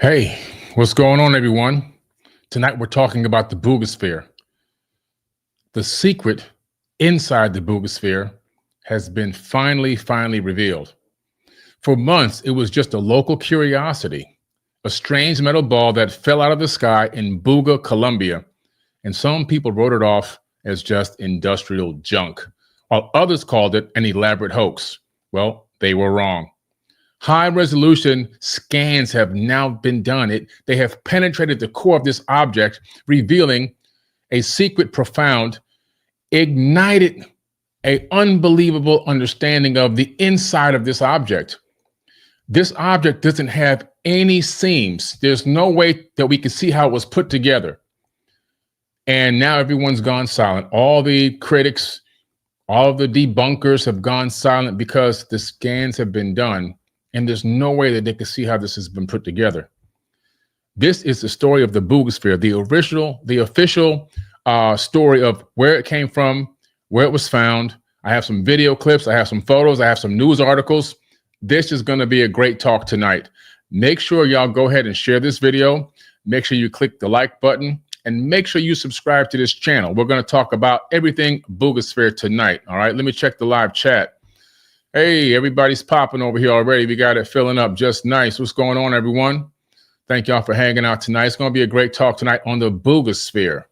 Hey, what's going on, everyone? Tonight we're talking about the Buga Sphere. The secret inside the Buga Sphere has been finally revealed. For months, it was just a local curiosity, a strange metal ball that fell out of the sky in Buga, Colombia, and some people wrote it off as just industrial junk, while others called it an elaborate hoax. Well, they were wrong. High-resolution scans have now been done. They have penetrated the core of this object, revealing a secret, profound, ignited an unbelievable understanding of the inside of this object. This object doesn't have any seams. There's no way that we can see how it was put together. And now everyone's gone silent. All the critics, all of the debunkers have gone silent because the scans have been done. And there's no way that they can see how this has been put together. This is the story of the Buga Sphere, the official story of where it came from, where it was found. I have some video clips, I have some photos, I have some news articles. This is going to be a great talk tonight. Make sure y'all go ahead and share this video. Make sure you click the like button and make sure you subscribe to this channel. We're going to talk about everything Buga Sphere tonight. All right, let me check the live chat. Hey, everybody's popping over here already. We got it filling up just nice. What's going on, everyone? Thank y'all for hanging out tonight. It's going to be a great talk tonight on the Buga Sphere.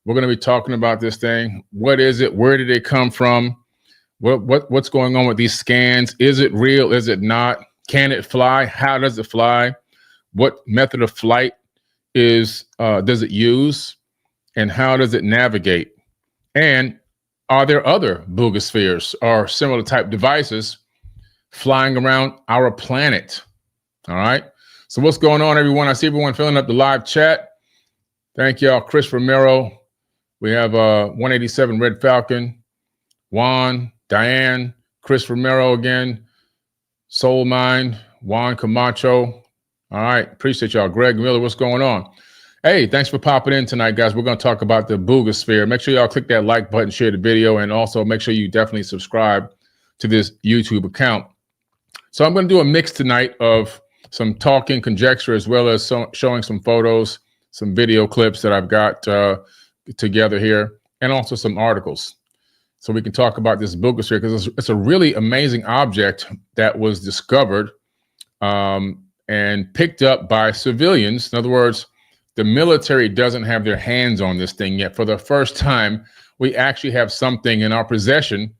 We're going to be talking about this thing. What is it? Where did it come from? What's going on with these scans? Is it real? Is it not? Can it fly? How does it fly? What method of flight does it use? And how does it navigate? And are there other Buga Spheres or similar type devices flying around our planet? All right. So what's going on, everyone? I see everyone filling up the live chat. Thank y'all. Chris Romero. We have 187 Red Falcon, Juan, Diane, Chris Romero again, Soul Mind, Juan Camacho. All right. Appreciate y'all. Greg Miller, what's going on? Hey, thanks for popping in tonight, guys. We're going to talk about the Buga Sphere. Make sure y'all click that like button, share the video, and also make sure you definitely subscribe to this YouTube account. So I'm going to do a mix tonight of some talking conjecture as well as showing some photos, some video clips that I've got together here, and also some articles. So we can talk about this Buga Sphere because it's a really amazing object that was discovered and picked up by civilians. In other words, the military doesn't have their hands on this thing yet. For the first time, we actually have something in our possession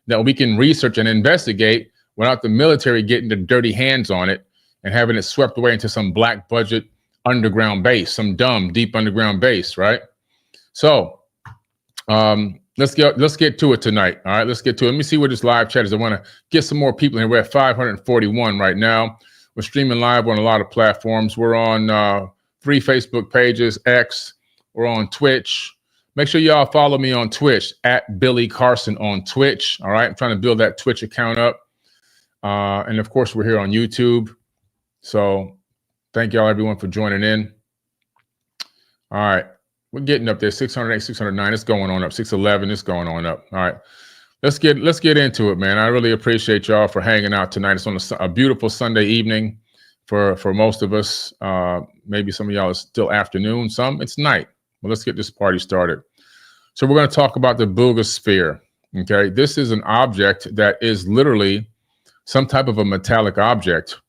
that we can research and investigate without the military getting their dirty hands on it and having it swept away into some black budget underground base, some dumb, deep underground base, right? So let's get to it tonight. All right, let's get to it. Let me see where this live chat is. I want to get some more people in. We're at 541 right now. We're streaming live on a lot of platforms. We're on 3 Facebook pages, X. We're on Twitch. Make sure y'all follow me on Twitch at Billy Carson on Twitch. All right, I'm trying to build that Twitch account up. And of course, we're here on YouTube. So thank y'all, everyone, for joining in. All right, we're getting up there. 608, 609. It's going on up. 611. It's going on up. All right, let's get into it, man. I really appreciate y'all for hanging out tonight. It's on a beautiful Sunday evening. For most of us, maybe some of y'all it's still afternoon, some it's night. Well, let's get this party started. So we're going to talk about the Buga Sphere. Okay, this is an object that is literally some type of a metallic object.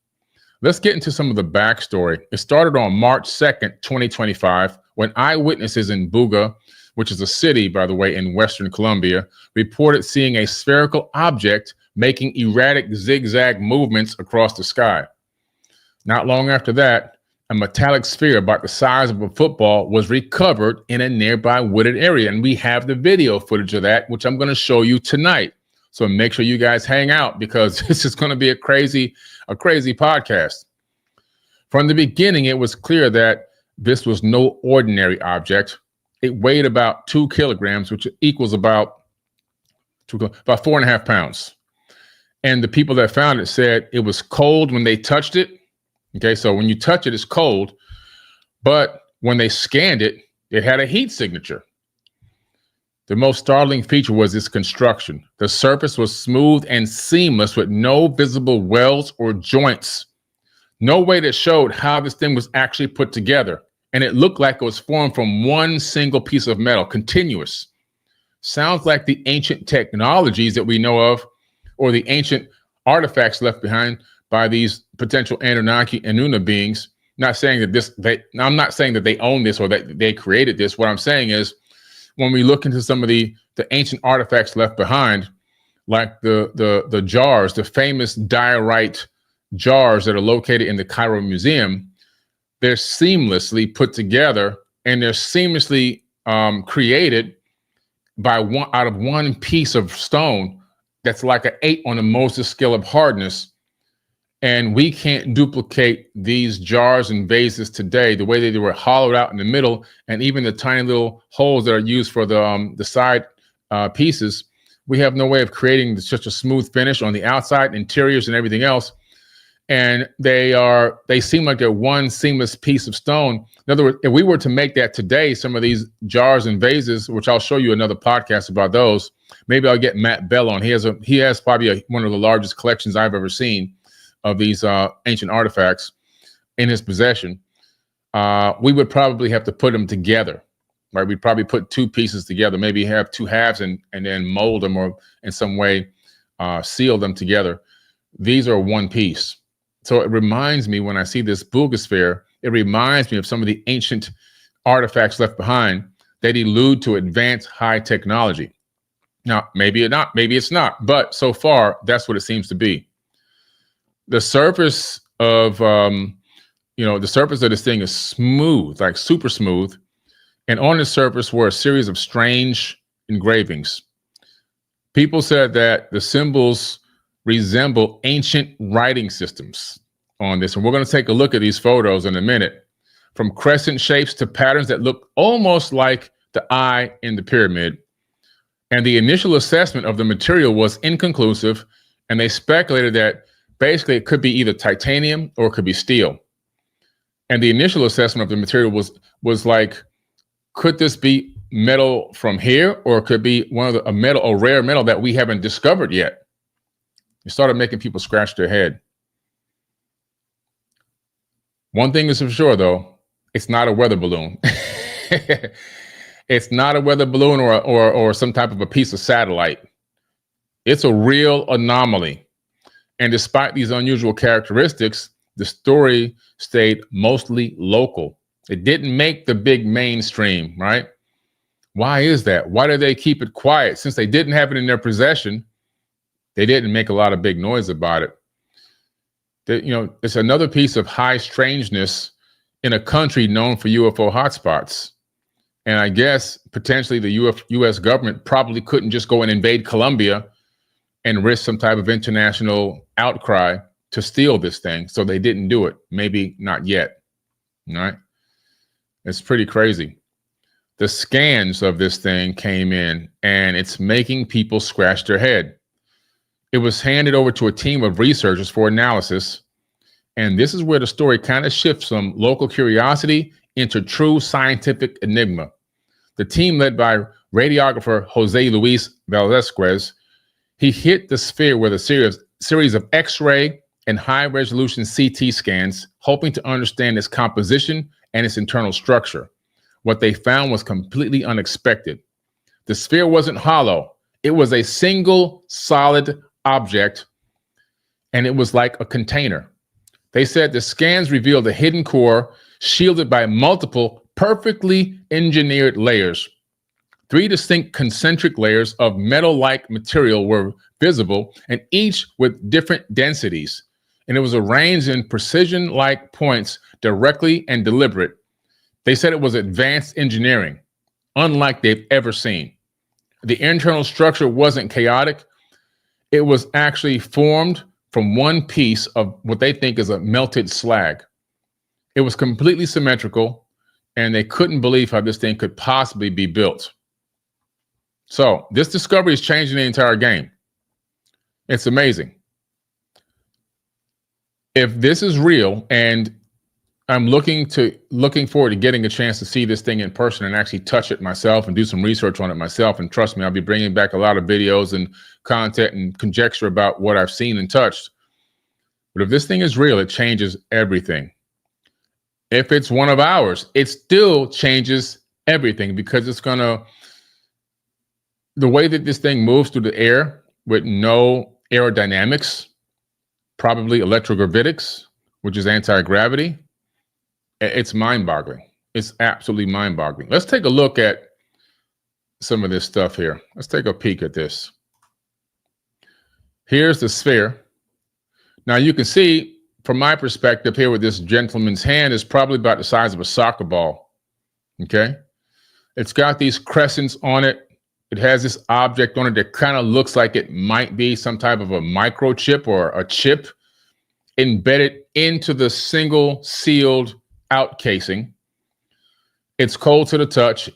Let's get into some of the backstory. It started on March 2nd, 2025, when eyewitnesses in Buga, which is a city, by the way, in Western Colombia, reported seeing a spherical object making erratic zigzag movements across the sky. Not long after that, a metallic sphere about the size of a football was recovered in a nearby wooded area. And we have the video footage of that, which I'm going to show you tonight. So make sure you guys hang out because this is going to be a crazy podcast. From the beginning, it was clear that this was no ordinary object. It weighed about 2 kilograms, which equals about 4.5 pounds. And the people that found it said it was cold when they touched it. Okay, so when you touch it, it's cold, but when they scanned it, it had a heat signature. The most startling feature was its construction. The surface was smooth and seamless with no visible welds or joints. No way that showed how this thing was actually put together. And it looked like it was formed from one single piece of metal, continuous. Sounds like the ancient technologies that we know of, or the ancient artifacts left behind by these potential Anunnaki and Nuna beings. Not saying that I'm not saying that they own this or that they created this. What I'm saying is, when we look into some of the ancient artifacts left behind, like the jars, the famous diorite jars that are located in the Cairo Museum, they're seamlessly put together and they're seamlessly created by out of one piece of stone that's like an 8 on the Moses scale of hardness. And we can't duplicate these jars and vases today, the way they were hollowed out in the middle, and even the tiny little holes that are used for the side pieces. We have no way of creating such a smooth finish on the outside, interiors, and everything else. And they seem like they're one seamless piece of stone. In other words, if we were to make that today, some of these jars and vases, which I'll show you another podcast about those, maybe I'll get Matt Bell on. He has probably one of the largest collections I've ever seen of these ancient artifacts in his possession. We would probably have to put them together, right? We'd probably put two pieces together, maybe have two halves and then mold them or in some way seal them together. These are one piece. So it reminds me, when I see this Buga Sphere, it reminds me of some of the ancient artifacts left behind that allude to advanced high technology. Now, maybe it's not, but so far, that's what it seems to be. The surface of, the surface of this thing is smooth, like super smooth. And on the surface were a series of strange engravings. People said that the symbols resemble ancient writing systems on this. And we're going to take a look at these photos in a minute, from crescent shapes to patterns that look almost like the eye in the pyramid. And the initial assessment of the material was inconclusive, and they speculated that basically it could be either titanium or it could be steel. And the initial assessment of the material was like, could this be metal from here, or it could be a rare metal that we haven't discovered yet? It started making people scratch their head. One thing is for sure, though, it's not a weather balloon. It's not a weather balloon or some type of a piece of satellite. It's a real anomaly. And despite these unusual characteristics, the story stayed mostly local. It didn't make the big mainstream, right? Why is that? Why do they keep it quiet? Since they didn't have it in their possession, they didn't make a lot of big noise about it. It's another piece of high strangeness in a country known for UFO hotspots. And I guess potentially the U.S. government probably couldn't just go and invade Colombia and risk some type of international outcry to steal this thing. So they didn't do it. Maybe not yet. All right. It's pretty crazy. The scans of this thing came in, and it's making people scratch their head. It was handed over to a team of researchers for analysis. And this is where the story kind of shifts from local curiosity into true scientific enigma. The team, led by radiographer Jose Luis Velasquez, he hit the sphere with a series of X-ray and high-resolution CT scans, hoping to understand its composition and its internal structure. What they found was completely unexpected. The sphere wasn't hollow. It was a single solid object, and it was like a container. They said the scans revealed a hidden core shielded by multiple perfectly engineered layers. 3 distinct concentric layers of metal-like material were visible, and each with different densities. And it was arranged in precision-like points, directly and deliberate. They said it was advanced engineering, unlike they've ever seen. The internal structure wasn't chaotic. It was actually formed from one piece of what they think is a melted slag. It was completely symmetrical, and they couldn't believe how this thing could possibly be built. So this discovery is changing the entire game. It's amazing. If this is real, and I'm looking forward to getting a chance to see this thing in person and actually touch it myself and do some research on it myself. And trust me, I'll be bringing back a lot of videos and content and conjecture about what I've seen and touched. But if this thing is real, it changes everything. If it's one of ours, it still changes everything, because it's gonna, the way that this thing moves through the air with no aerodynamics, probably electrogravitics, which is anti-gravity, it's mind-boggling. It's absolutely mind-boggling. Let's take a look at some of this stuff here. Let's take a peek at this. Here's the sphere. Now you can see from my perspective here with this gentleman's hand is probably about the size of a soccer ball. Okay. It's got these crescents on it. It has this object on it that kind of looks like it might be some type of a microchip or a chip embedded into the single sealed out casing. It's cold to the touch,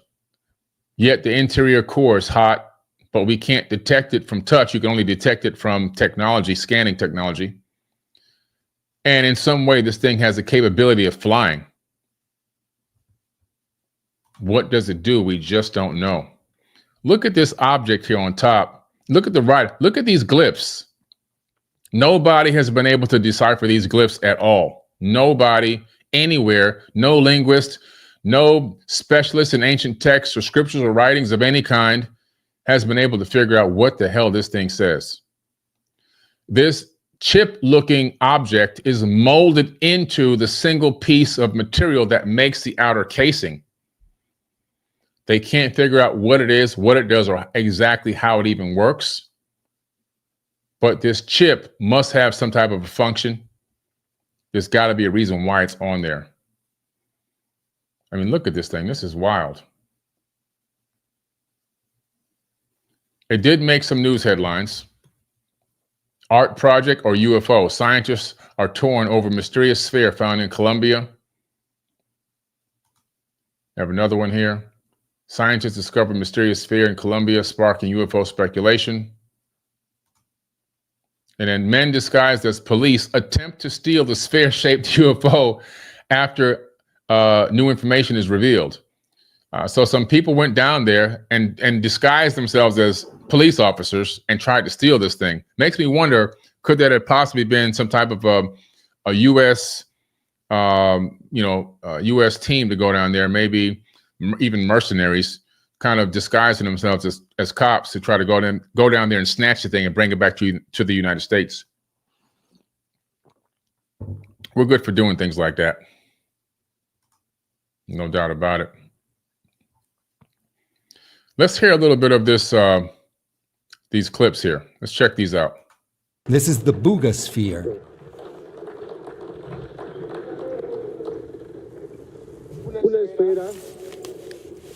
yet the interior core is hot, but we can't detect it from touch. You can only detect it from technology, scanning technology. And in some way, this thing has the capability of flying. What does it do? We just don't know. Look at this object here on top. Look at the right. Look at these glyphs. Nobody has been able to decipher these glyphs at all. Nobody anywhere, no linguist, no specialist in ancient texts or scriptures or writings of any kind has been able to figure out what the hell this thing says. This chip-looking object is molded into the single piece of material that makes the outer casing. They can't figure out what it is, what it does, or exactly how it even works. But this chip must have some type of a function. There's got to be a reason why it's on there. I mean, look at this thing. This is wild. It did make some news headlines. Art project or UFO? Scientists are torn over mysterious sphere found in Colombia. I have another one here. Scientists discovered mysterious sphere in Colombia, sparking UFO speculation. And then men disguised as police attempt to steal the sphere-shaped UFO after new information is revealed. So some people went down there and disguised themselves as police officers and tried to steal this thing. Makes me wonder, could that have possibly been some type of a U.S. U.S. team to go down there, maybe even mercenaries, kind of disguising themselves as cops to try to go down there and snatch the thing and bring it back to the United States. We're good for doing things like that. No doubt about it. Let's hear a little bit of this, these clips here. Let's check these out. This is the Buga Sphere.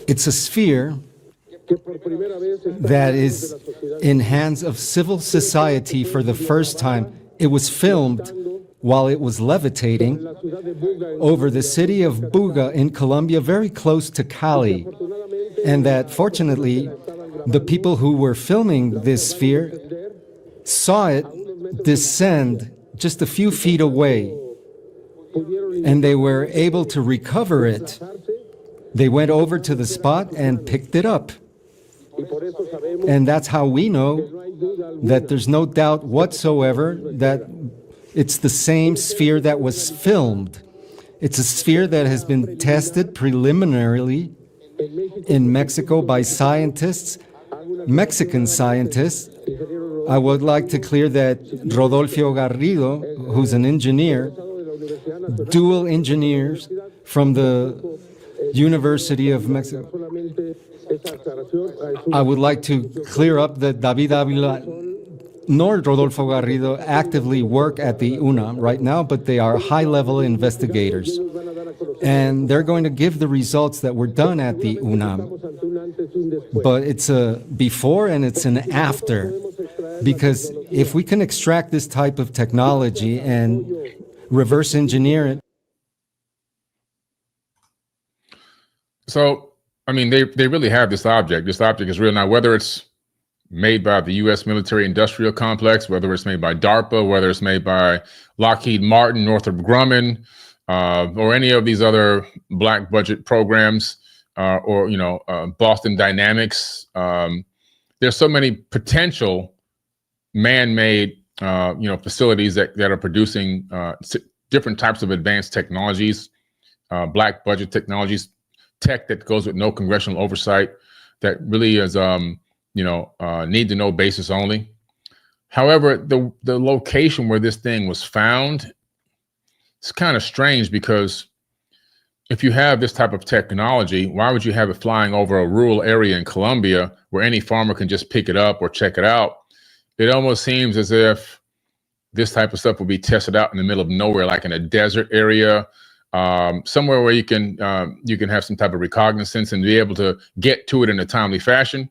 It's a sphere that is in hands of civil society for the first time. It was filmed while it was levitating over the city of Buga in Colombia, very close to Cali. And that fortunately, the people who were filming this sphere saw it descend just a few feet away, and they were able to recover it. They went over to the spot and picked it up. And that's how we know that there's no doubt whatsoever that it's the same sphere that was filmed. It's a sphere that has been tested preliminarily in Mexico by scientists, Mexican scientists. I would like to clear that Rodolfo Garrido, who's an engineer, dual engineers from the University of Mexico. I would like to clear up that David Avila nor Rodolfo Garrido actively work at the UNAM right now, but they are high-level investigators. And they're going to give the results that were done at the UNAM. But it's a before and it's an after. Because if we can extract this type of technology and reverse engineer it. So, I mean, they really have this object. This object is real. Now, whether it's made by the U.S. military industrial complex, whether it's made by DARPA, whether it's made by Lockheed Martin, Northrop Grumman, or any of these other black budget programs, or Boston Dynamics. There's so many potential man-made facilities that are producing different types of advanced technologies, black budget technologies, tech that goes with no congressional oversight, that really is, need to know basis only. However, the location where this thing was found, it's kind of strange, because if you have this type of technology, why would you have it flying over a rural area in Colombia where any farmer can just pick it up or check it out? It almost seems as if this type of stuff will be tested out in the middle of nowhere, like in a desert area, somewhere where you can have some type of recognizance and be able to get to it in a timely fashion,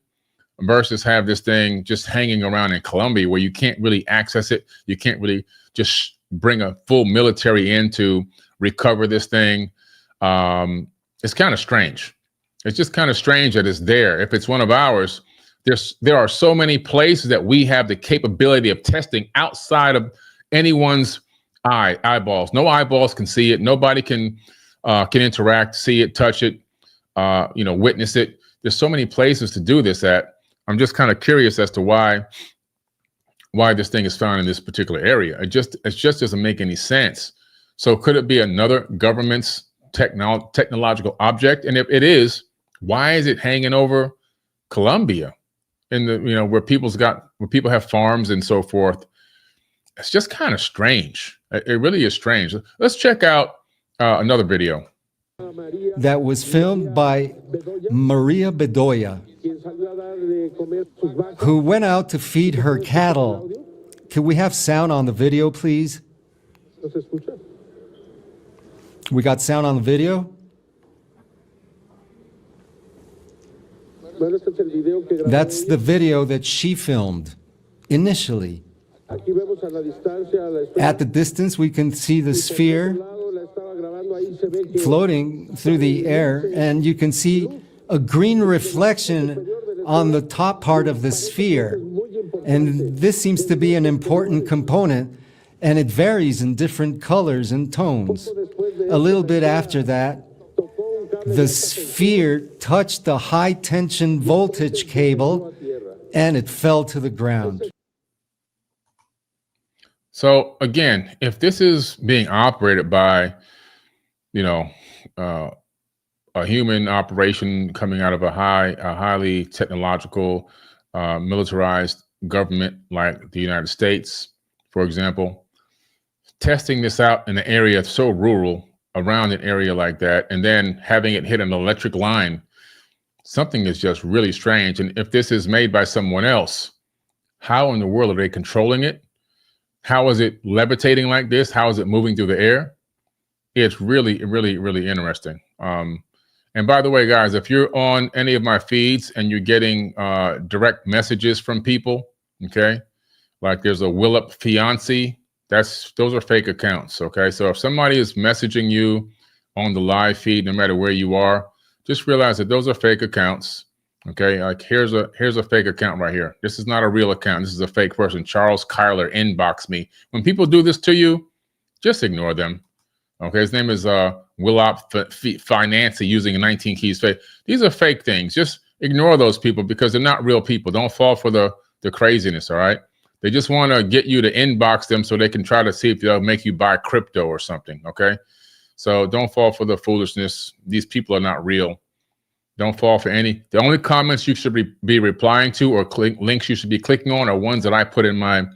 versus have this thing just hanging around in Colombia where you can't really access it. You can't really just bring a full military in to recover this thing. It's kind of strange. It's just kind of strange that it's there. If it's one of ours, there are so many places that we have the capability of testing outside of anyone's eyeballs. No eyeballs can see it. Nobody can interact, see it, touch it, witness it. There's so many places to do this at. I'm just kind of curious as to why this thing is found in this particular area. It just doesn't make any sense. So could it be another government's technological object? And if it is, why is it hanging over Colombia, in the where people have farms and so forth? It's just kind of strange. It really is strange. Let's check out another video that was filmed by Maria Bedoya, who went out to feed her cattle. Can we have sound on the video, please? We got sound on the video? That's the video that she filmed initially. At the distance, we can see the sphere floating through the air, and you can see a green reflection on the top part of the sphere. And this seems to be an important component, and it varies in different colors and tones. A little bit after that, the sphere touched the high-tension voltage cable, and it fell to the ground. So again, if this is being operated by, a human operation coming out of a highly technological, militarized government like the United States, for example, testing this out in an area so rural, around an area like that, and then having it hit an electric line, something is just really strange. And if this is made by someone else, how in the world are they controlling it? How is it levitating like this? How is it moving through the air? It's really, really, really interesting. And by the way, guys, if you're on any of my feeds and you're getting direct messages from people, okay, like there's a Will Up Fiancé, those are fake accounts, okay? So if somebody is messaging you on the live feed, no matter where you are, just realize that those are fake accounts, okay? Like here's a fake account right here. This is not a real account. This is a fake person. Charles Kyler inboxed me. When people do this to you, just ignore them, okay? His name is Will Up Fiancé using a 19 keys fake. These are fake things. Just ignore those people because they're not real people. Don't fall for the craziness, all right? They just want to get you to inbox them so they can try to see if they'll make you buy crypto or something, okay? So don't fall for the foolishness. These people are not real. Don't fall for any. The only comments you should be replying to or links you should be clicking on are ones that I put in my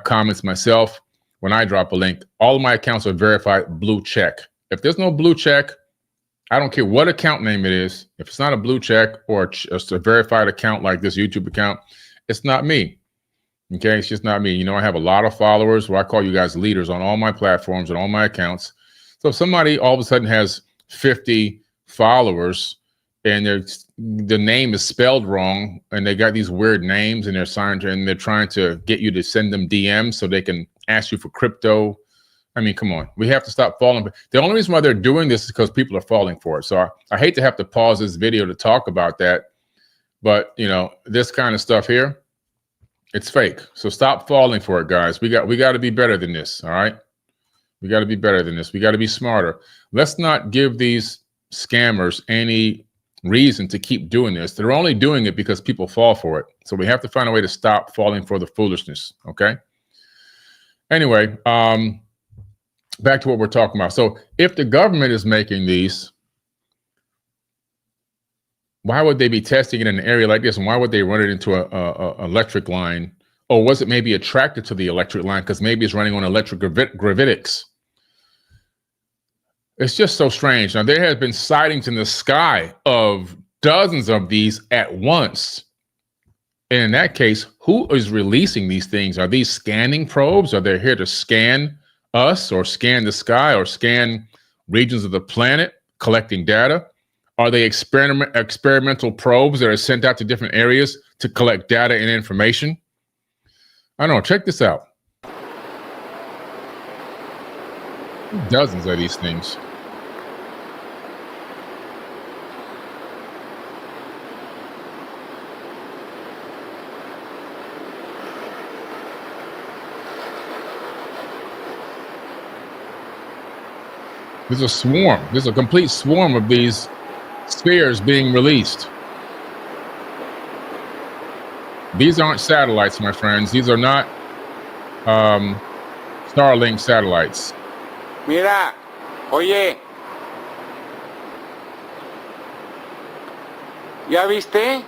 comments myself when I drop a link. All of my accounts are verified blue check. If there's no blue check, I don't care what account name it is. If it's not a blue check or just a verified account like this YouTube account, it's not me. Okay, it's just not me. I have a lot of followers where I call you guys leaders on all my platforms and all my accounts. So if somebody all of a sudden has 50 followers and the name is spelled wrong and they got these weird names and they're trying to get you to send them DMs so they can ask you for crypto. I mean, come on, we have to stop falling. The only reason why they're doing this is because people are falling for it. So I hate to have to pause this video to talk about that, but this kind of stuff here, it's fake. So stop falling for it, guys. We got to be better than this. All right. We got to be better than this. We got to be smarter. Let's not give these scammers any reason to keep doing this. They're only doing it because people fall for it. So we have to find a way to stop falling for the foolishness. Okay. Anyway, back to what we're talking about. So if the government is making these, why would they be testing it in an area like this? And why would they run it into a electric line? Or was it maybe attracted to the electric line because maybe it's running on electric gravitics? It's just so strange. Now, there have been sightings in the sky of dozens of these at once. And in that case, who is releasing these things? Are these scanning probes? Are they here to scan us or scan the sky or scan regions of the planet, collecting data? Are they experimental probes that are sent out to different areas to collect data and information? I don't know. Check this out. Dozens of these things. There's a swarm. There's a complete swarm of these spheres being released. These aren't satellites, my friends. These are not Starlink satellites. Mira, oye, ¿ya viste?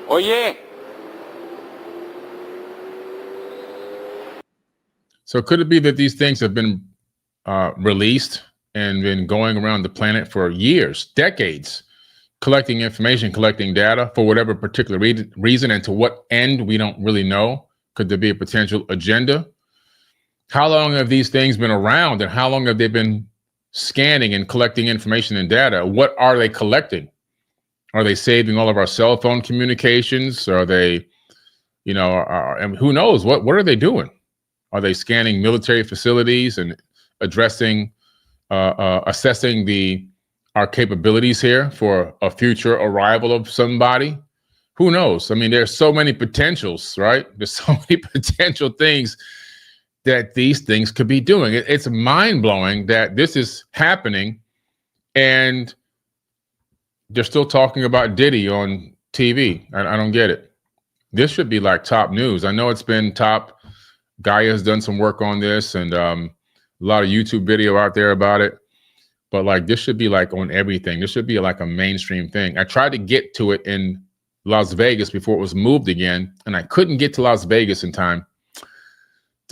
Oye. So could it be that these things have been released and been going around the planet for years, decades, collecting information, collecting data for whatever particular reason, and to what end, we don't really know? Could there be a potential agenda? How long have these things been around, and how long have they been scanning and collecting information and data? What are they collecting? Are they saving all of our cell phone communications? Are they, you know, and who knows, what are they doing? Are they scanning military facilities and addressing, assessing our capabilities here for a future arrival of somebody? Who knows? I mean, there's so many potentials, right? There's so many potential things that these things could be doing. It's mind-blowing that this is happening, and they're still talking about Diddy on TV. I don't get it. This should be like top news. I know it's been top. Gaia has done some work on this, and a lot of YouTube video out there about it. But like, this should be like on everything. This should be like a mainstream thing. I tried to get to it in Las Vegas before it was moved again, and I couldn't get to Las Vegas in time.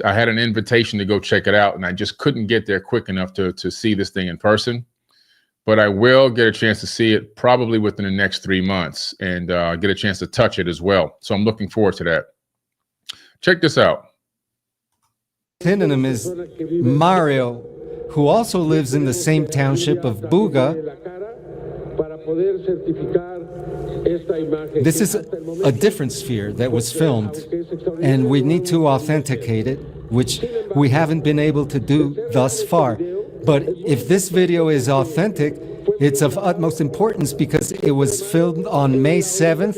I had an invitation to go check it out, and I just couldn't get there quick enough to see this thing in person. But I will get a chance to see it probably within the next 3 months, and get a chance to touch it as well. So I'm looking forward to that. Check this out. Synonym is Mario, who also lives in the same township of Buga. This is a different sphere that was filmed, and we need to authenticate it, which we haven't been able to do thus far. But if this video is authentic, it's of utmost importance because it was filmed on May 7th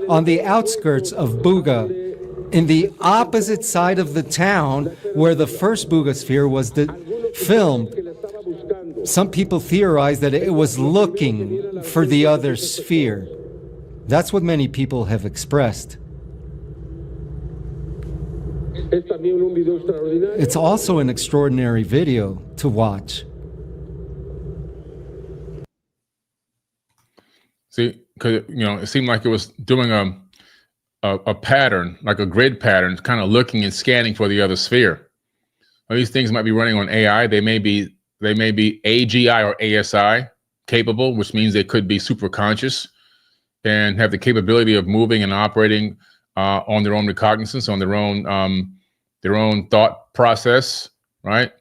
on the outskirts of Buga, in the opposite side of the town where the first Buga Sphere was filmed. Some people theorize that it was looking for the other sphere. That's what many people have expressed. It's also an extraordinary video to watch. See, because it seemed like it was doing a pattern, like a grid pattern, kind of looking and scanning for the other sphere. Well, these things might be running on AI. They may be AGI or ASI capable, which means they could be super conscious and have the capability of moving and operating on their own recognizance, on their own thought process, right?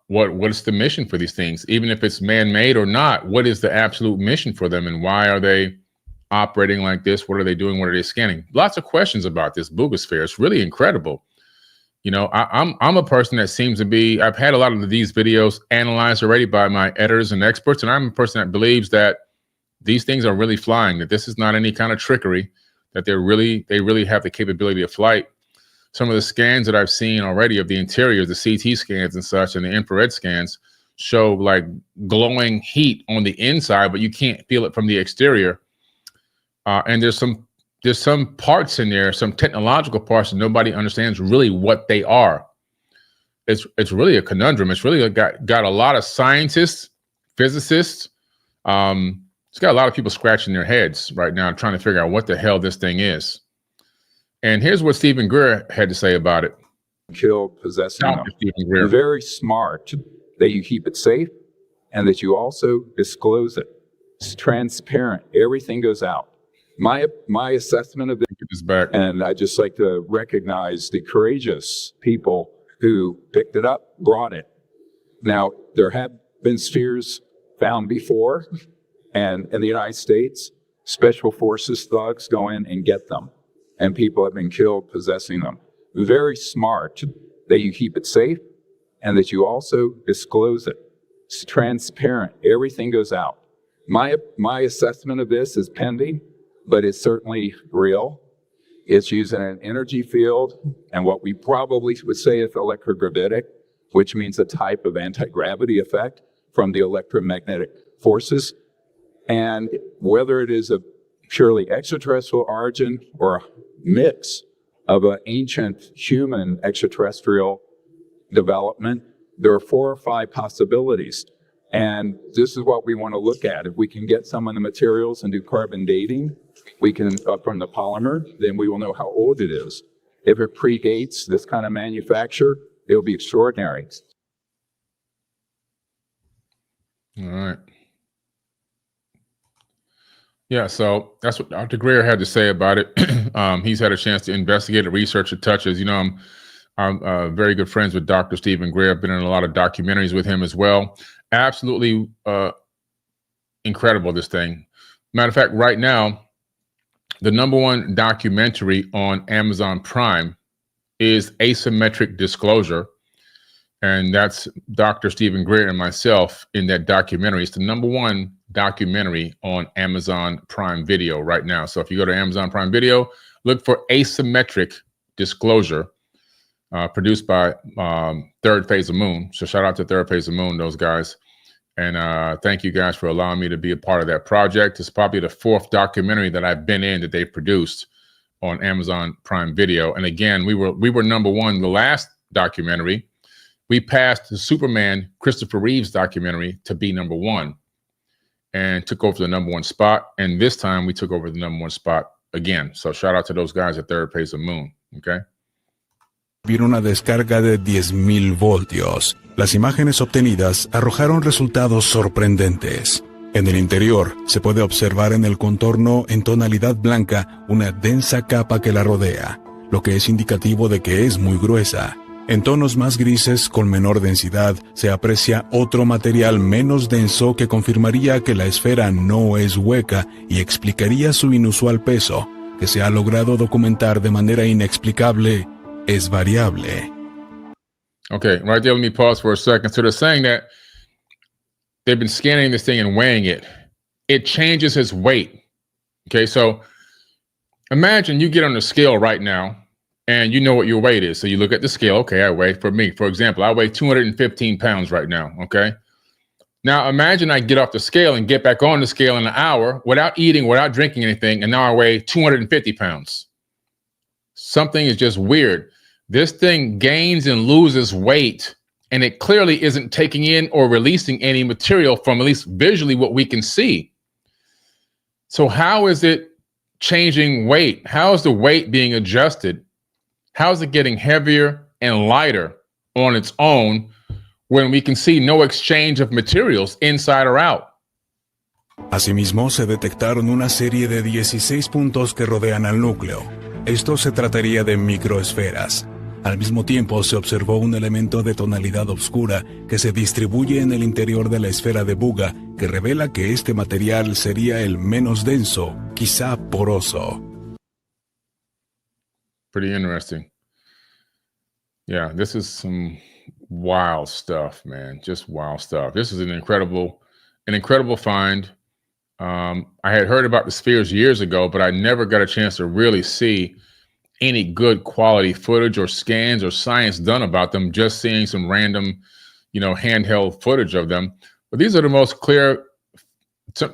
What is the mission for these things? Even if it's man-made or not, what is the absolute mission for them, and why are they operating like this? What are they doing? What are they scanning? Lots of questions about this Buga Sphere. It's really incredible. I'm a person that seems to be, I've had a lot of these videos analyzed already by my editors and experts, and I'm a person that believes that these things are really flying, that this is not any kind of trickery, that they really have the capability of flight. Some of the scans that I've seen already of the interior, the CT scans and such, and the infrared scans, show like glowing heat on the inside, but you can't feel it from the exterior. And there's some parts in there, some technological parts that nobody understands really what they are. It's really a conundrum. It's really got a lot of scientists, physicists. It's got a lot of people scratching their heads right now trying to figure out what the hell this thing is. And here's what Stephen Greer had to say about it. Killed possessing them. Very smart that you keep it safe and that you also disclose it. It's transparent. Everything goes out. My assessment of this back. And I just like to recognize the courageous people who picked it up, brought it. Now, there have been spheres found before, and in the United States, special forces thugs go in and get them, and people have been killed possessing them. Very smart that you keep it safe and that you also disclose it. It's transparent. Everything goes out. My assessment of this is pending, but it's certainly real. It's using an energy field and what we probably would say is electrogravitic, which means a type of anti-gravity effect from the electromagnetic forces. And whether it is a purely extraterrestrial origin or a mix of an ancient human extraterrestrial development, there are 4 or 5 possibilities. And this is what we want to look at. If we can get some of the materials and do carbon dating, we can, from the polymer, then we will know how old it is. If it predates this kind of manufacture, it'll be extraordinary. All right. Yeah, so that's what Dr. Greer had to say about it. He's had a chance to investigate it, research it, touches. You know, I'm very good friends with Dr. Stephen Greer. I've been in a lot of documentaries with him as well. Absolutely incredible, this thing. Matter of fact, right now, the #1 documentary on Amazon Prime is Asymmetric Disclosure. And that's Dr. Stephen Greer and myself in that documentary. It's the #1 documentary on Amazon Prime Video right now. So if you go to Amazon Prime Video, look for Asymmetric Disclosure, produced by Third Phase of Moon. So shout out to Third Phase of Moon, those guys. And thank you guys for allowing me to be a part of that project. It's probably the 4th documentary that I've been in that they've produced on Amazon Prime Video. And again, we were #1 the last documentary. We passed the Superman Christopher Reeves documentary to be #1 and took over the #1 spot. And this time we took over the #1 spot again. So shout out to those guys at Third Phase of Moon. Okay. Vieron una descarga de 10.000 voltios. Las imágenes obtenidas arrojaron resultados sorprendentes. En el interior se puede observar en el contorno en tonalidad blanca una densa capa que la rodea, lo que es indicativo de que es muy gruesa. En tonos más grises con menor densidad se aprecia otro material menos denso que confirmaría que la esfera no es hueca y explicaría su inusual peso, que se ha logrado documentar de manera inexplicable. Es variable. Okay, right there, let me pause for a second. So they're saying that they've been scanning this thing and weighing it. It changes its weight. Okay, so imagine you get on the scale right now and you know what your weight is. So you look at the scale. Okay, I weigh, for example, I weigh 215 pounds right now. Okay. Now imagine I get off the scale and get back on the scale in an hour without eating, without drinking anything. And now I weigh 250 pounds. Something is just weird. This thing gains and loses weight, and it clearly isn't taking in or releasing any material from, at least visually, what we can see. So how is it changing weight? How is the weight being adjusted? How is it getting heavier and lighter on its own when we can see no exchange of materials inside or out? Asimismo, se detectaron una serie de 16 puntos que rodean al núcleo. Esto se trataría de microesferas. Al mismo tiempo, se observó un elemento de tonalidad oscura que se distribuye en el interior de la esfera de Buga, que revela que este material sería el menos denso, quizá poroso. Pretty interesting. Yeah, this is some wild stuff, man. Just wild stuff. This is an incredible find. I had heard about the spheres years ago, but I never got a chance to really see any good quality footage or scans or science done about them. Just seeing some random, handheld footage of them. But these are the most clear.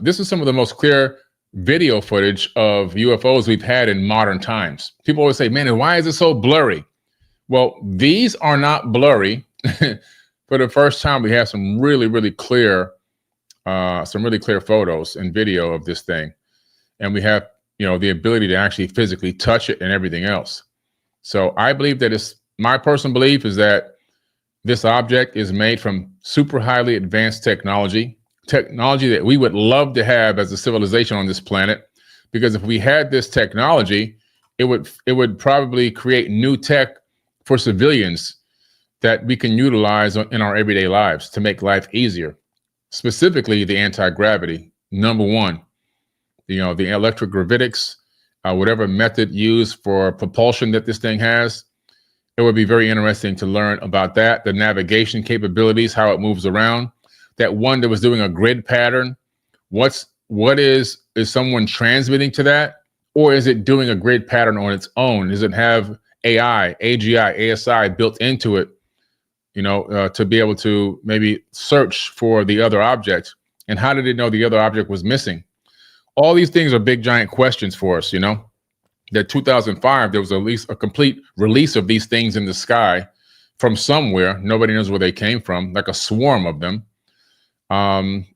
This is some of the most clear video footage of UFOs we've had in modern times. People always say, man, why is it so blurry? Well, these are not blurry. For the first time, we have some really clear photos and video of this thing. And we have, the ability to actually physically touch it and everything else. So I believe that my personal belief is that this object is made from super highly advanced technology that we would love to have as a civilization on this planet, because if we had this technology, it would probably create new tech for civilians that we can utilize in our everyday lives to make life easier. Specifically, the anti-gravity, number one. The electrogravitics, whatever method used for propulsion that this thing has, it would be very interesting to learn about that. The navigation capabilities, how it moves around. That one that was doing a grid pattern, what is someone transmitting to that, or is it doing a grid pattern on its own? Does it have AI, AGI, ASI built into it, to be able to maybe search for the other object? And how did it know the other object was missing? All these things are big, giant questions for us, That 2005, there was at least a complete release of these things in the sky from somewhere. Nobody knows where they came from, like a swarm of them. And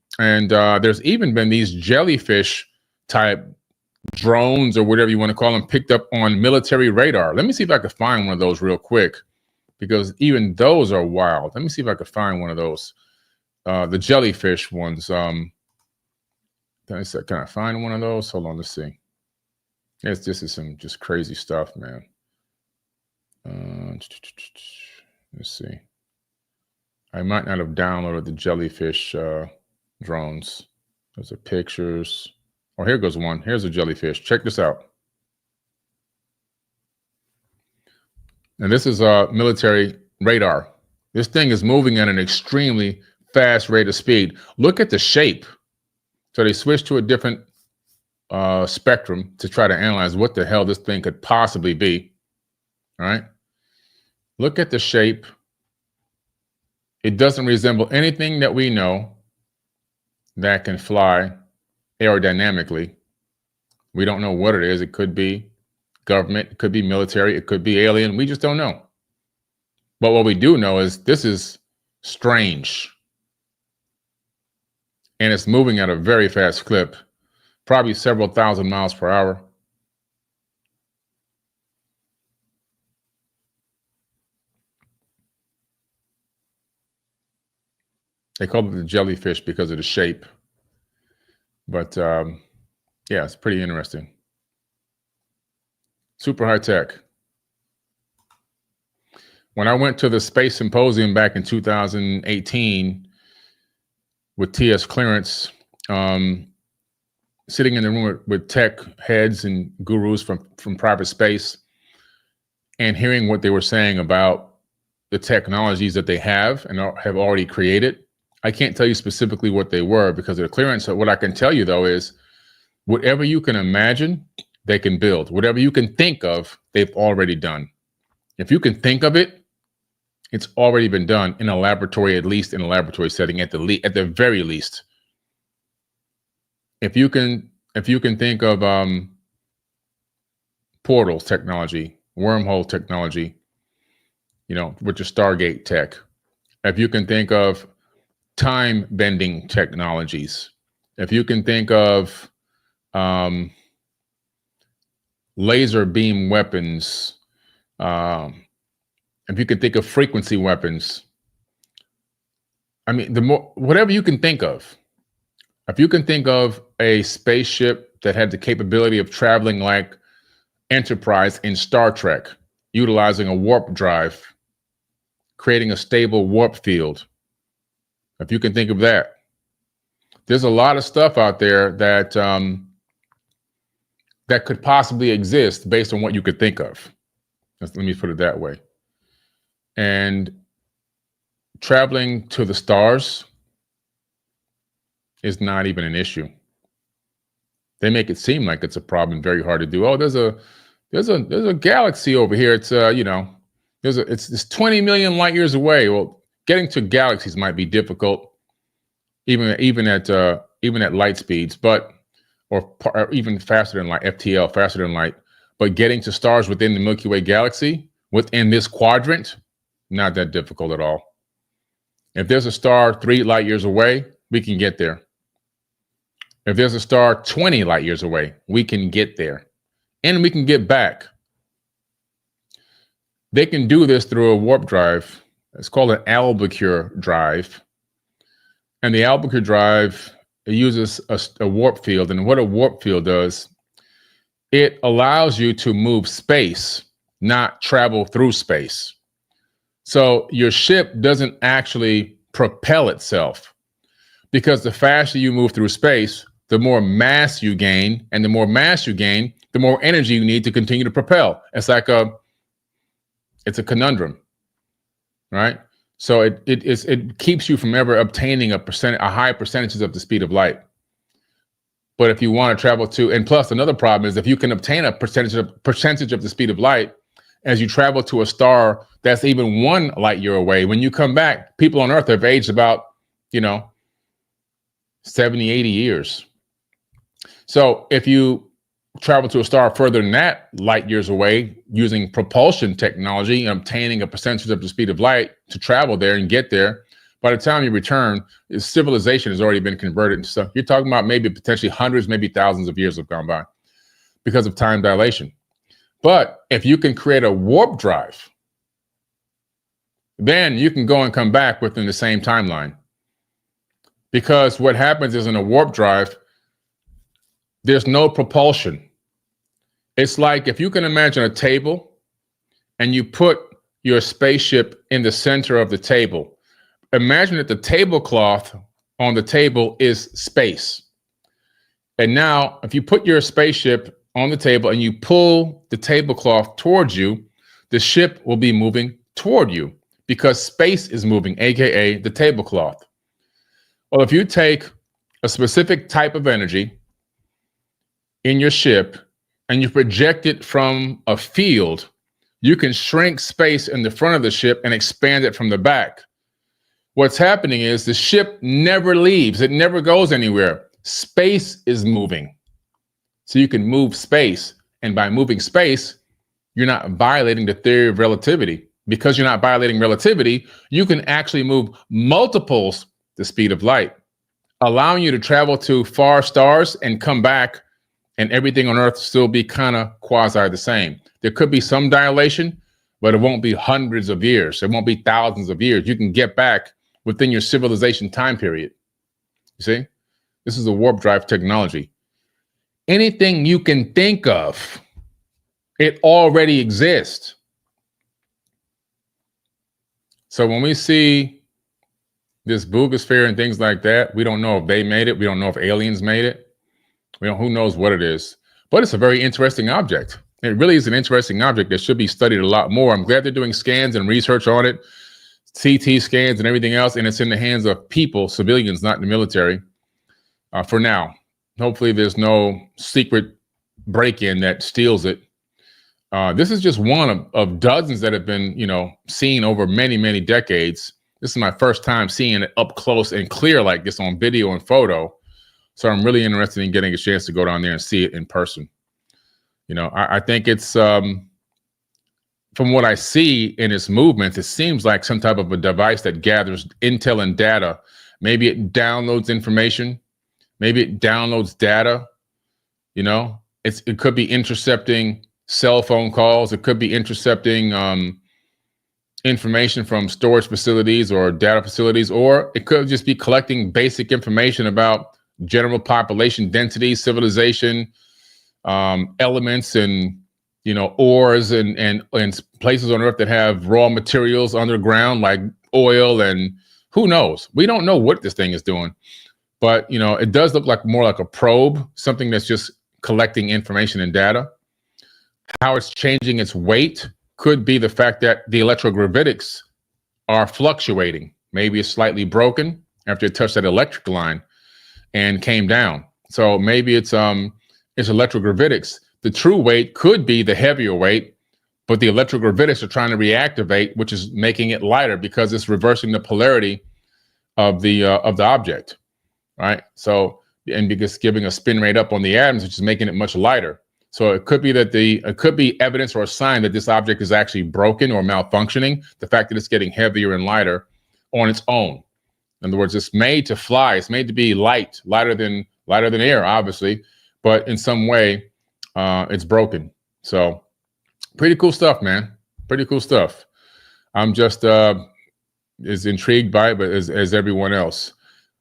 there's even been these jellyfish type drones or whatever you want to call them picked up on military radar. Let me see if I can find one of those real quick, because even those are wild. Let me see if I can find one of those, the jellyfish ones. Can I find one of those? Hold on, let's see. This is some just crazy stuff, man. Let's see. I might not have downloaded the jellyfish drones. Those are pictures. Oh, here goes one. Here's a jellyfish. Check this out. And this is a military radar. This thing is moving at an extremely fast rate of speed. Look at the shape. So they switched to a different spectrum to try to analyze what the hell this thing could possibly be. All right. Look at the shape. It doesn't resemble anything that we know that can fly aerodynamically. We don't know what it is. It could be government, it could be military, it could be alien. We just don't know. But what we do know is this is strange. And it's moving at a very fast clip, probably several thousand miles per hour. They call it the jellyfish because of the shape. But yeah, it's pretty interesting. Super high tech. When I went to the Space Symposium back in 2018 with TS clearance, sitting in the room with tech heads and gurus from private space, and hearing what they were saying about the technologies that they have and have already created. I can't tell you specifically what they were because of the clearance. So what I can tell you, though, is whatever you can imagine, they can build. Whatever you can think of, they've already done. If you can think of it, it's already been done in a laboratory, at least in a laboratory setting, at the very least. If you can think of portals technology, wormhole technology, with your Stargate tech. If you can think of time bending technologies, if you can think of laser beam weapons, if you can think of frequency weapons, I mean, whatever you can think of. If you can think of a spaceship that had the capability of traveling like Enterprise in Star Trek, utilizing a warp drive, creating a stable warp field. If you can think of that, there's a lot of stuff out there that that could possibly exist based on what you could think of. Let me put it that way. And traveling to the stars is not even an issue. They make it seem like it's a problem, very hard to do. Oh, there's a galaxy over here. It's it's 20 million light years away. Well, getting to galaxies might be difficult, even at light speeds, or even faster than light, FTL, faster than light. But getting to stars within the Milky Way galaxy, within this quadrant, not that difficult at all. If there's a star 3 light years away, we can get there. If there's a star 20 light years away, we can get there. And we can get back. They can do this through a warp drive. It's called an Albuquerque drive. And the Albuquerque drive, it uses a warp field. And what a warp field does, it allows you to move space, not travel through space. So your ship doesn't actually propel itself, because the faster you move through space, the more mass you gain, and the more mass you gain, the more energy you need to continue to propel. It's like it's a conundrum, right? So it keeps you from ever obtaining a high percentages of the speed of light. But if you want to travel to, and plus another problem is if you can obtain a percentage of the speed of light as you travel to a star that's even 1 light year away, when you come back, people on Earth have aged about, 70, 80 years. So if you travel to a star further than that light years away using propulsion technology and obtaining a percentage of the speed of light to travel there and get there, by the time you return, civilization has already been converted into stuff. You're talking about maybe potentially hundreds, maybe thousands of years have gone by because of time dilation. But if you can create a warp drive, then you can go and come back within the same timeline. Because what happens is in a warp drive, there's no propulsion. It's like if you can imagine a table and you put your spaceship in the center of the table. Imagine that the tablecloth on the table is space. And now if you put your spaceship on the table and you pull the tablecloth towards you, the ship will be moving toward you because space is moving, AKA the tablecloth. Well, if you take a specific type of energy in your ship and you project it from a field, you can shrink space in the front of the ship and expand it from the back. What's happening is the ship never leaves. It never goes anywhere. Space is moving. So you can move space. And by moving space, you're not violating the theory of relativity. Because you're not violating relativity, you can actually move multiples the speed of light, allowing you to travel to far stars and come back, and everything on Earth still be kind of quasi the same. There could be some dilation, but it won't be hundreds of years. It won't be thousands of years. You can get back within your civilization time period. You see, this is a warp drive technology. Anything you can think of, it already exists. So when we see this Buga Sphere and things like that, we don't know if they made it. We don't know if aliens made it. Who knows what it is. But it's a very interesting object. It really is an interesting object that should be studied a lot more. I'm glad they're doing scans and research on it, CT scans and everything else, and it's in the hands of people, civilians, not in the military, for now. Hopefully there's no secret break-in that steals it. This is just one of dozens that have been, seen over many, many decades. This is my first time seeing it up close and clear like this on video and photo. So I'm really interested in getting a chance to go down there and see it in person. I think it's, from what I see in its movements, it seems like some type of a device that gathers intel and data. Maybe it downloads information. Maybe it downloads data. It could be intercepting cell phone calls. It could be intercepting information from storage facilities or data facilities, or it could just be collecting basic information about general population density, civilization, elements, and ores and places on Earth that have raw materials underground like oil, and who knows? We don't know what this thing is doing, but it does look like more like a probe, something that's just collecting information and data. How it's changing its weight could be the fact that the electrogravitics are fluctuating. Maybe it's slightly broken after it touched that electric line and came down. So maybe it's electrogravitics. The true weight could be the heavier weight, but the electrogravitics are trying to reactivate, which is making it lighter because it's reversing the polarity of the object, right? So, and because giving a spin rate up on the atoms, which is making it much lighter. So it could be that it could be evidence or a sign that this object is actually broken or malfunctioning. The fact that it's getting heavier and lighter on its own. In other words, it's made to fly. It's made to be lighter than air, obviously, but in some way, it's broken. So, pretty cool stuff, man. Pretty cool stuff. I'm just as intrigued by it, but as everyone else.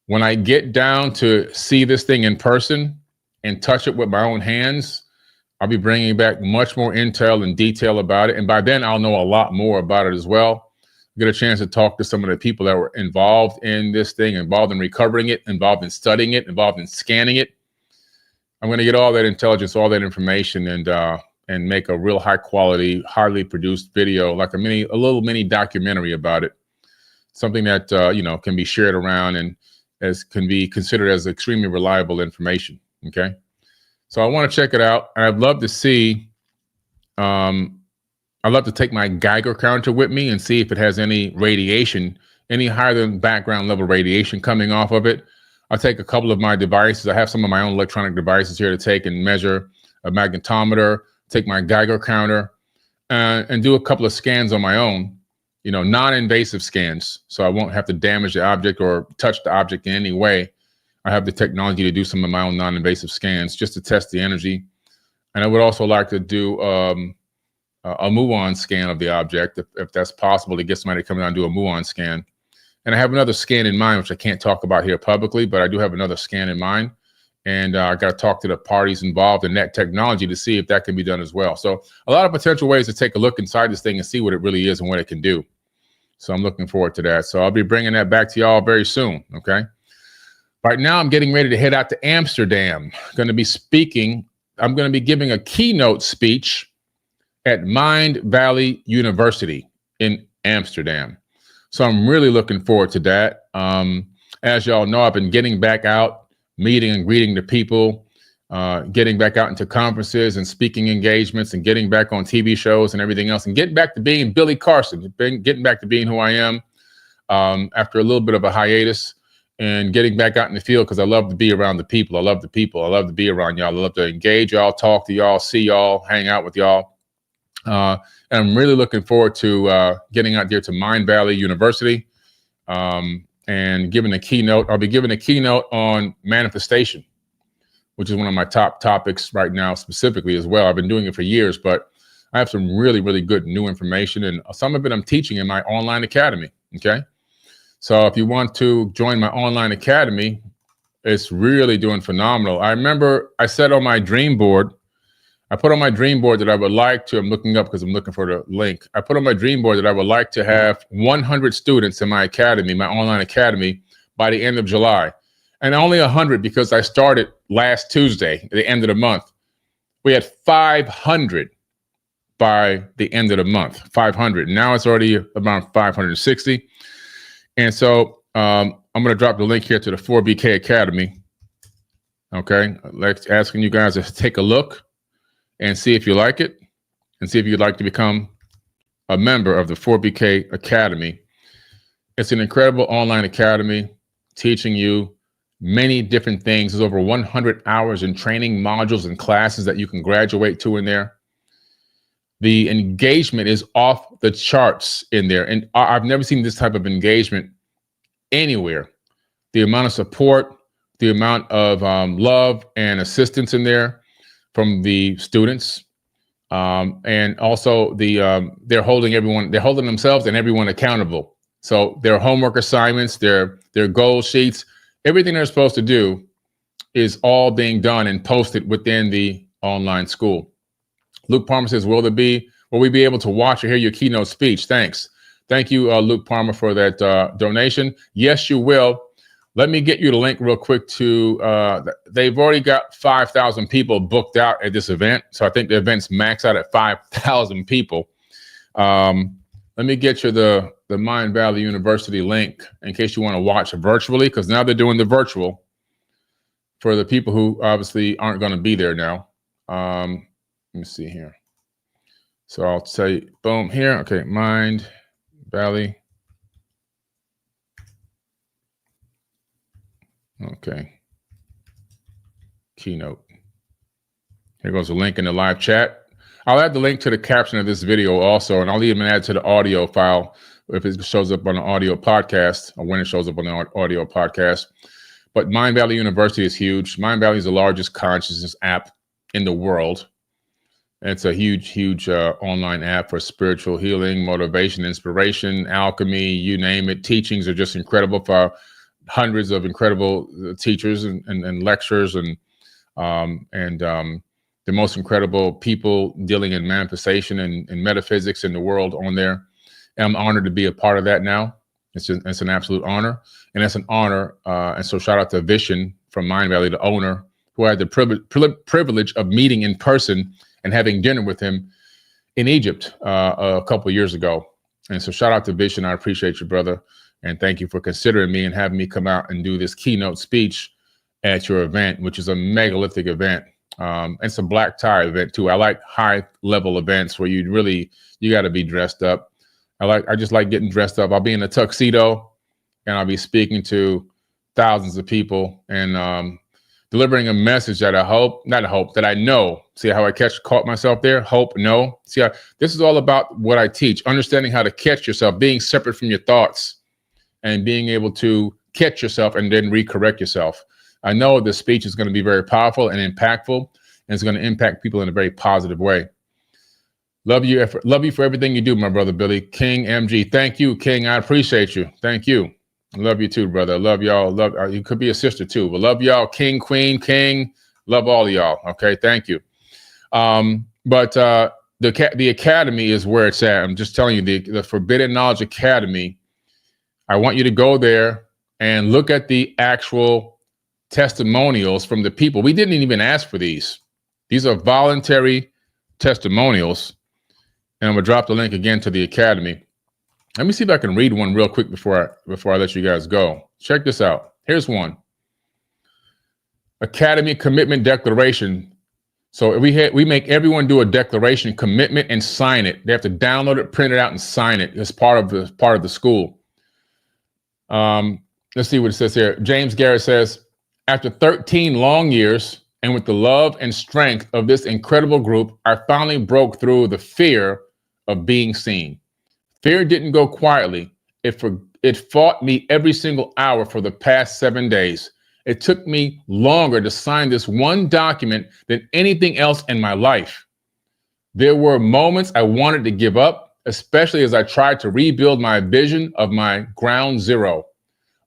When I get down to see this thing in person and touch it with my own hands, I'll be bringing back much more intel and detail about it. And by then, I'll know a lot more about it as well. Get a chance to talk to some of the people that were involved in this thing, involved in recovering it, involved in studying it, involved in scanning it. I'm going to get all that intelligence, all that information, and make a real high quality, highly produced video, like a little mini documentary about it. Something that can be shared around and can be considered as extremely reliable information. Okay, so I want to check it out, and I'd love to see. I'd love to take my Geiger counter with me and see if it has any radiation, any higher than background level radiation coming off of it. I'll take a couple of my devices. I have some of my own electronic devices here to take and measure a magnetometer, take my Geiger counter, and do a couple of scans on my own, non-invasive scans. So I won't have to damage the object or touch the object in any way. I have the technology to do some of my own non-invasive scans just to test the energy. And I would also like to do a muon scan of the object, if that's possible, to get somebody to come down and do a muon scan. And I have another scan in mind, which I can't talk about here publicly, but I do have another scan in mind. And I got to talk to the parties involved in that technology to see if that can be done as well. So a lot of potential ways to take a look inside this thing and see what it really is and what it can do. So I'm looking forward to that. So I'll be bringing that back to y'all very soon, okay? Right now, I'm getting ready to head out to Amsterdam. I'm going to be giving a keynote speech at Mind Valley University in Amsterdam. So I'm really looking forward to that. As y'all know, I've been getting back out, meeting and greeting the people, getting back out into conferences and speaking engagements and getting back on TV shows and everything else and getting back to being Billy Carson, getting back to being who I am after a little bit of a hiatus and getting back out in the field because I love to be around the people. I love the people. I love to be around y'all. I love to engage y'all, talk to y'all, see y'all, hang out with y'all. And I'm really looking forward to getting out there to Mind Valley University and giving a keynote. I'll be giving a keynote on manifestation, which is one of my top topics right now specifically as well. I've been doing it for years, but I have some really, really good new information, and some of it I'm teaching in my online academy, okay? So if you want to join my online academy, it's really doing phenomenal. I remember I said on my dream board, I put on my dream board that I would like to, I'm looking up because I'm looking for the link. I put on my dream board that I would like to have 100 students in my academy, my online academy, by the end of July. And only 100 because I started last Tuesday, at the end of the month. We had 500 by the end of the month, 500. Now it's already around 560. And so I'm going to drop the link here to the 4BK Academy. Okay, asking you guys to take a look and see if you like it and see if you'd like to become a member of the 4BK Academy. It's an incredible online academy teaching you many different things. There's over 100 hours in training modules and classes that you can graduate to in there. The engagement is off the charts in there. And I've never seen this type of engagement anywhere. The amount of support, the amount of love and assistance in there from the students, and also they're holding themselves and everyone accountable. So their homework assignments, their goal sheets, everything they're supposed to do is all being done and posted within the online school. Luke Palmer says, will we be able to watch or hear your keynote speech? Thanks. Thank you, Luke Palmer, for that donation. Yes, you will. Let me get you the link real quick to, they've already got 5,000 people booked out at this event. So I think the event's maxed out at 5,000 people. Let me get you the Mind Valley University link in case you want to watch virtually, because now they're doing the virtual for the people who obviously aren't going to be there now. Let me see here. So I'll say, boom, here. Okay, Mind Valley. Okay. Keynote. Here goes a link in the live chat. I'll add the link to the caption of this video also, and I'll even add to the audio file if it shows up on the audio podcast, or when it shows up on the audio podcast. But Mind Valley University is huge. Mind Valley is the largest consciousness app in the world. It's a huge online app for spiritual healing, motivation, inspiration, alchemy, you name it. Teachings are just incredible for hundreds of incredible teachers and lecturers and the most incredible people dealing in manifestation and metaphysics in the world on there. And I'm honored to be a part of that now. It's an absolute honor. And it's an honor. And so shout out to Vishen from Mind Valley, the owner, who I had the privilege of meeting in person and having dinner with him in Egypt a couple of years ago. And so shout out to Vishen. I appreciate you, brother. And thank you for considering me and having me come out and do this keynote speech at your event, which is a megalithic event. It's a black tie event too. I like high level events where you got to be dressed up. I just like getting dressed up. I'll be in a tuxedo and I'll be speaking to thousands of people and delivering a message that that I know. See how I caught myself there? Hope, no. See how this is all about what I teach, understanding how to catch yourself, being separate from your thoughts and being able to catch yourself and then recorrect yourself. I know this speech is going to be very powerful and impactful, and it's going to impact people in a very positive way. Love you for everything you do, my brother Billy. King MG, thank you, King. I appreciate you. Thank you. Love you too, brother. Love y'all. You could be a sister too, but love y'all. King, Queen, King. Love all of y'all. Okay, thank you. But the academy is where it's at. I'm just telling you, the Forbidden Knowledge Academy. I want you to go there and look at the actual testimonials from the people. We didn't even ask for these. These are voluntary testimonials. And I'm gonna drop the link again to the academy. Let me see if I can read one real quick before I let you guys go. Check this out. Here's one. Academy Commitment Declaration. So we make everyone do a declaration, commitment, and sign it. They have to download it, print it out, and sign it as part of the school. Let's see what it says here. James Garrett says, after 13 long years and with the love and strength of this incredible group, I finally broke through the fear of being seen. Fear didn't go quietly. It fought me every single hour for the past 7 days. It took me longer to sign this one document than anything else in my life. There were moments I wanted to give up, especially as I tried to rebuild my vision of my ground zero,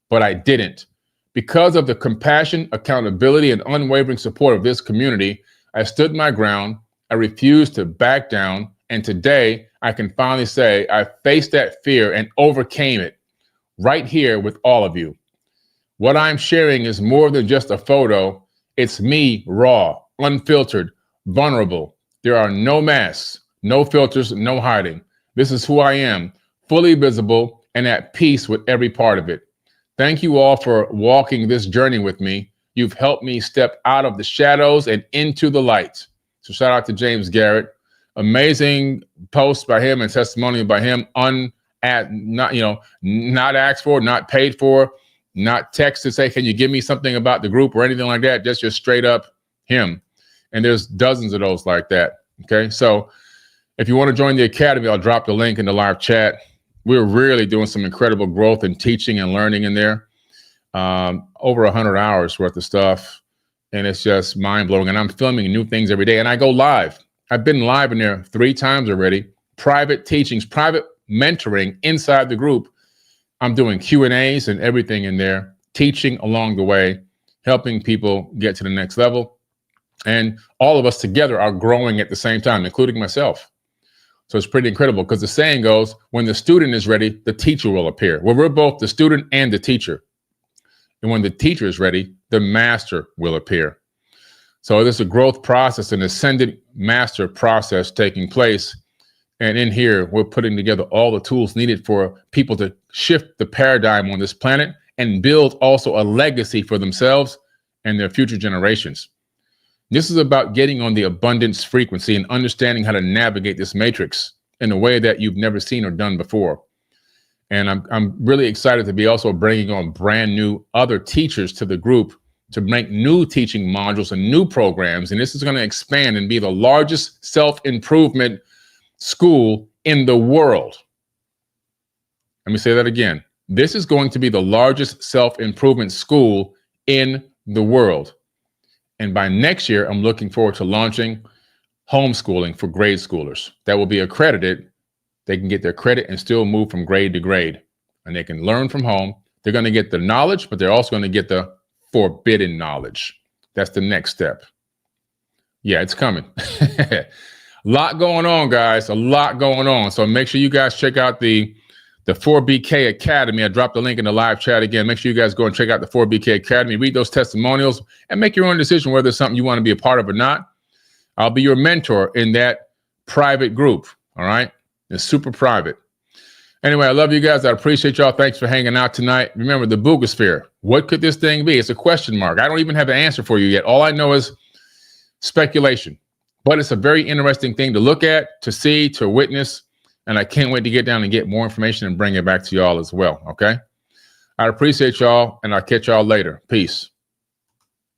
but I didn't. Because of the compassion, accountability, and unwavering support of this community, I stood my ground. I refused to back down. And today, I can finally say I faced that fear and overcame it right here with all of you. What I'm sharing is more than just a photo. It's me, raw, unfiltered, vulnerable. There are no masks, no filters, no hiding. This is who I am, fully visible and at peace with every part of it. Thank you all for walking this journey with me. You've helped me step out of the shadows and into the light. So shout out to James Garrett. Amazing post by him and testimonial by him. Not asked for, not paid for, not text to say, can you give me something about the group or anything like that? Just straight up him. And there's dozens of those like that. Okay. So if you want to join the academy, I'll drop the link in the live chat. We're really doing some incredible growth and teaching and learning in there. Over 100 hours worth of stuff. And it's just mind blowing. And I'm filming new things every day. And I go live. I've been live in there 3 times already. Private teachings, private mentoring inside the group. I'm doing Q&As and everything in there, teaching along the way, helping people get to the next level. And all of us together are growing at the same time, including myself. So it's pretty incredible because the saying goes, when the student is ready, the teacher will appear. Well, we're both the student and the teacher. And when the teacher is ready, the master will appear. So there's a growth process, an ascendant master process taking place. And in here, we're putting together all the tools needed for people to shift the paradigm on this planet and build also a legacy for themselves and their future generations. This is about getting on the abundance frequency and understanding how to navigate this matrix in a way that you've never seen or done before. And I'm really excited to be also bringing on brand new other teachers to the group to make new teaching modules and new programs. And this is going to expand and be the largest self-improvement school in the world. Let me say that again. This is going to be the largest self-improvement school in the world. And by next year, I'm looking forward to launching homeschooling for grade schoolers that will be accredited. They can get their credit and still move from grade to grade, and they can learn from home. They're going to get the knowledge, but they're also going to get the forbidden knowledge. That's the next step. Yeah, it's coming. A lot going on, guys. A lot going on. So make sure you guys check out the 4BK Academy. I dropped the link in the live chat again. Make sure you guys go and check out the 4BK Academy, read those testimonials, and make your own decision whether it's something you want to be a part of or not. I'll be your mentor in that private group. All right. It's super private. Anyway, I love you guys. I appreciate y'all. Thanks for hanging out tonight. Remember the Buga Sphere. What could this thing be? It's a question mark. I don't even have the answer for you yet. All I know is speculation. But it's a very interesting thing to look at, to see, to witness. And I can't wait to get down and get more information and bring it back to y'all as well. Okay. I appreciate y'all, and I'll catch y'all later. Peace.